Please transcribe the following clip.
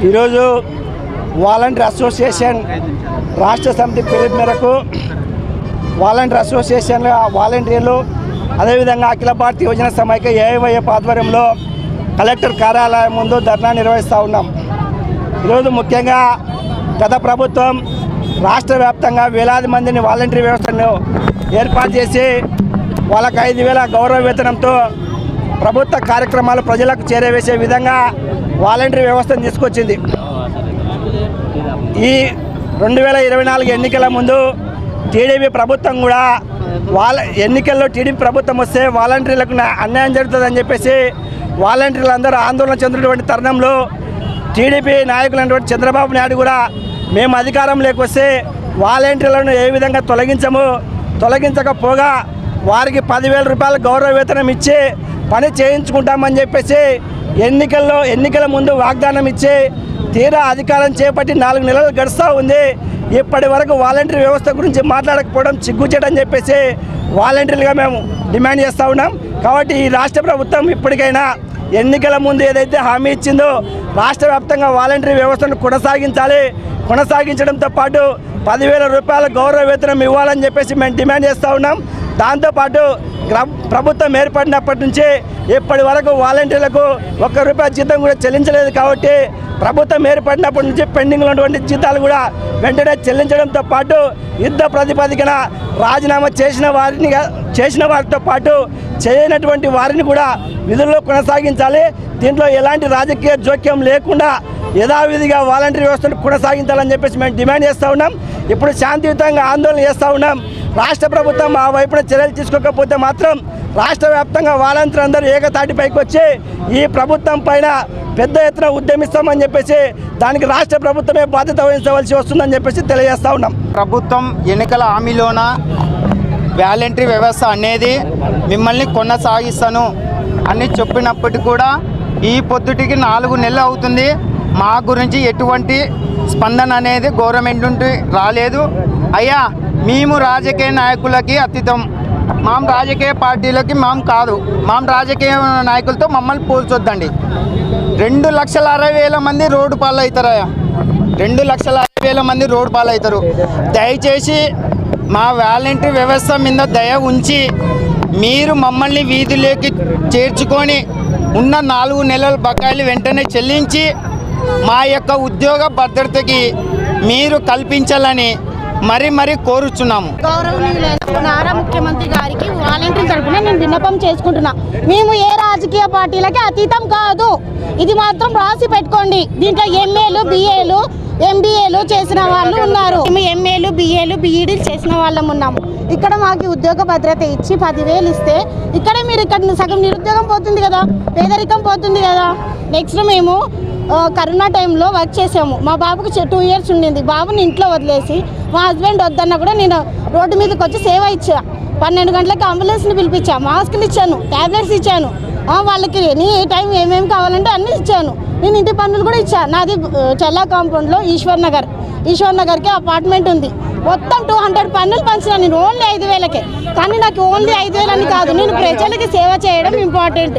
ఈరోజు volunteer association రాష్ట్ర సమితి పిలుపు మేరకు వాలంటీర్ అసోసియేషన్ల వాలంటీర్లు అదేవిధంగా అఖిల భారతీయ యువజన సమైక్య ఏఐవైఎఫ్ ఆధ్వర్యంలో కలెక్టర్ కార్యాలయం ముందు ధర్నా నిర్వహిస్తూ ఉన్నాం. ఈరోజు ముఖ్యంగా గత ప్రభుత్వం రాష్ట్ర వ్యాప్తంగా వేలాది మందిని వాలంటీర్ వ్యవస్థను ఏర్పాటు చేసి వాళ్ళకు 5,000 గౌరవ వేతనంతో ప్రభుత్వ కార్యక్రమాలు ప్రజలకు చేరవేసే విధంగా వాలంటీర్ వ్యవస్థను తీసుకొచ్చింది. ఈ 2024 ఎన్నికల ముందు టీడీపీ ప్రభుత్వం కూడా ఎన్నికల్లో టీడీపీ ప్రభుత్వం వస్తే వాలంటీర్లకు అన్యాయం జరుగుతుందని చెప్పేసి వాలంటీర్లందరూ ఆందోళన చెందినటువంటి తరుణంలో టీడీపీ నాయకులైనటువంటి చంద్రబాబు నాయుడు కూడా మేము అధికారం లేకొస్తే వాలంటీర్లను ఏ విధంగా తొలగించకపోగా వారికి 10,000 రూపాయల గౌరవ వేతనం ఇచ్చి పని చేయించుకుంటామని చెప్పేసి ఎన్నికల ముందు వాగ్దానం ఇచ్చి తీరా అధికారం చేపట్టి 4 నెలలు గడుస్తూ ఉంది. ఇప్పటి వరకు వాలంటీర్ వ్యవస్థ గురించి మాట్లాడకపోవడం సిగ్గుచేటని చెప్పేసి వాలంటీర్లుగా మేము డిమాండ్ చేస్తూ ఉన్నాం. కాబట్టి ఈ రాష్ట్ర ప్రభుత్వం ఇప్పటికైనా ఎన్నికల ముందు ఏదైతే హామీ ఇచ్చిందో రాష్ట్ర వ్యాప్తంగా వాలంటీర్ వ్యవస్థను కొనసాగించడంతో పాటు 10,000 రూపాయల గౌరవ వేతనం ఇవ్వాలని చెప్పేసి మేము డిమాండ్ చేస్తూ ఉన్నాం. దాంతోపాటు ప్రభుత్వం ఏర్పడినప్పటి నుంచి ఇప్పటి వరకు వాలంటీర్లకు ₹1 జీతం కూడా చెల్లించలేదు. కాబట్టి ప్రభుత్వం ఏర్పడినప్పటి నుంచి పెండింగ్లో ఉన్నటువంటి జీతాలు కూడా వెంటనే చెల్లించడంతో పాటు యుద్ధ ప్రాతిపదికన రాజీనామా చేసిన వారితో పాటు చేయనటువంటి వారిని కూడా విధుల్లో కొనసాగించాలి. దీంట్లో ఎలాంటి రాజకీయ జోక్యం లేకుండా యథావిధిగా వాలంటీర్ వ్యవస్థను కొనసాగించాలని చెప్పేసి మేము డిమాండ్ చేస్తూ ఉన్నాం. ఇప్పుడు శాంతియుతంగా ఆందోళన చేస్తూ ఉన్నాం. రాష్ట్ర ప్రభుత్వం ఆ వైపున చర్యలు తీసుకోకపోతే మాత్రం రాష్ట్ర వ్యాప్తంగా వాలంటీర్ అందరూ ఏకతాటిపైకి వచ్చి ఈ ప్రభుత్వం పైన పెద్ద ఎత్తున ఉద్యమిస్తామని చెప్పేసి దానికి రాష్ట్ర ప్రభుత్వమే బాధ్యత వహించవలసి వస్తుందని చెప్పేసి తెలియజేస్తూ ఉన్నాం. ప్రభుత్వం ఎన్నికల హామీలోన వాలంటరీ వ్యవస్థ అనేది మిమ్మల్ని కొనసాగిస్తాను అని చెప్పినప్పటికీ కూడా ఈ పొద్దుటికి 4 నెలలు అవుతుంది. మా గురించి ఎటువంటి స్పందన అనేది గవర్నమెంట్ నుండి రాలేదు. అయ్యా మేము రాజకీయ నాయకులకి అతీతం, మాం రాజకీయ పార్టీలకి మాం కాదు, మాం రాజకీయ నాయకులతో మమ్మల్ని పోల్చొద్దండి. 2,60,000 మంది రోడ్డు పాలు అవుతారయ్యా, 2,60,000 మంది రోడ్డు పాలు అవుతారు. దయచేసి మా వాలంటరీ వ్యవస్థ మీద దయ ఉంచి మీరు మమ్మల్ని వీధిలోకి చేర్చుకొని ఉన్న 4 నెలల బకాయిలు వెంటనే చెల్లించి మా యొక్క ఉద్యోగ భద్రతకి మీరు కల్పించాలని మరీ కోరుచున్నాము. గౌరవనీయులైన నారా ముఖ్యమంత్రి గారికి వాలంటీర్ తరఫున నేను విన్నపం చేసుకుంటున్నా. మేము ఏ రాజకీయ పార్టీలకి అతీతం కాదు, ఇది మాత్రం రాసి పెట్టుకోండి. దీంట్లో ఎంఏలు, బిఏలు, ఎంబీఏలు చేసిన వాళ్ళు ఉన్నారు. మేము ఎంఏలు, బిఏలు, బీఈడీలు చేసిన వాళ్ళం ఉన్నాము. ఇక్కడ మాకు ఉద్యోగ భద్రత ఇచ్చి 10,000 ఇస్తే ఇక్కడ సగం నిరుద్యోగం పోతుంది కదా, పేదరికం పోతుంది కదా. నెక్స్ట్ మేము కరోనా టైంలో వర్క్ చేసాము. మా బాబుకు 2 ఇయర్స్ ఉండింది. బాబుని ఇంట్లో వదిలేసి మా హస్బెండ్ వద్దన్నా కూడా నేను రోడ్డు మీదకి వచ్చి సేవ ఇచ్చా. 12 గంటలకి అంబులెన్స్ని పిలిపించా, మాస్కులు ఇచ్చాను, ట్యాబ్లెట్స్ ఇచ్చాను. వాళ్ళకి ఏ టైం ఏమేమి కావాలంటే అన్నీ ఇచ్చాను. నేను ఇంటి పన్నులు కూడా ఇచ్చాను. నాది చెల్లా కాంపౌండ్లో ఈశ్వర్ నగర్కి అపార్ట్మెంట్ ఉంది. మొత్తం 200 పన్నులు పంచినా నేను ఓన్లీ 5,000కే. కానీ నాకు ఓన్లీ 5,000 అని కాదు, నేను ప్రజలకి సేవ చేయడం ఇంపార్టెంట్.